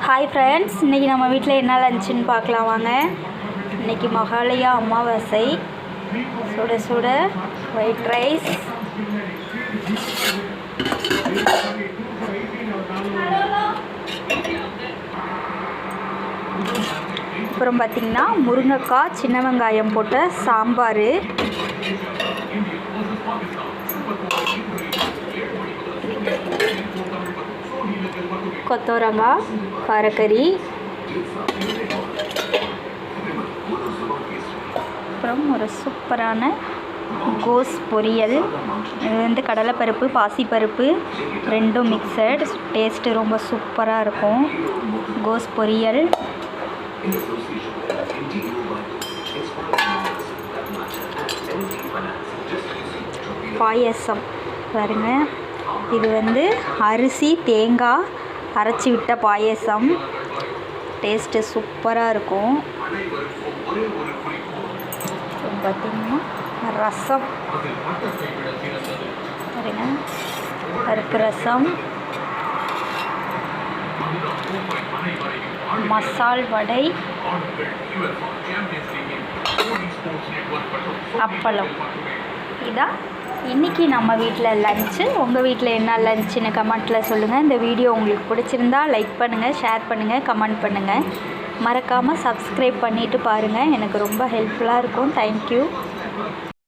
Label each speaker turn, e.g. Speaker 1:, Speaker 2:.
Speaker 1: Hi friends, இன்றைக்கி நம்ம வீட்டில் என்ன லஞ்சுன்னு பார்க்கலாம் வாங்க. இன்றைக்கி மகாலயா அமாவாசை. சுட சுட ஒயிட் ரைஸ், அப்புறம் பார்த்திங்கன்னா முருங்கைக்காய் சின்ன வெங்காயம் போட்ட சாம்பார், கொத்தவரங்காய் காரக்கறி, அப்புறம் ஒரு சூப்பரான கோஸ் பொரியல். இது கடலைப்பருப்பு பாசிப்பருப்பு ரெண்டும் மிக்சட், டேஸ்ட்டு ரொம்ப சூப்பராக இருக்கும். கோஸ் பொரியல், பாயசம் பாருங்க. இது அரிசி தேங்காய் அரைச்சி விட்ட பாயசம், டேஸ்ட்டு சூப்பராக இருக்கும். பார்த்திங்கன்னா ரசம் பாருங்க, பருப்பு ரசம், மசால் வடை, அப்பளம். இதான் இன்றைக்கி நம்ம வீட்டில் லன்ச்சு. உங்கள் வீட்டில் என்ன லன்ச்சுன்னு கமெண்ட்டில் சொல்லுங்கள். இந்த வீடியோ உங்களுக்கு பிடிச்சிருந்தா லைக் பண்ணுங்கள், ஷேர் பண்ணுங்கள், கமெண்ட் பண்ணுங்கள். மறக்காமல் சப்ஸ்கிரைப் பண்ணிவிட்டு பாருங்கள், எனக்கு ரொம்ப ஹெல்ப்ஃபுல்லாக இருக்கும். தேங்க்யூ.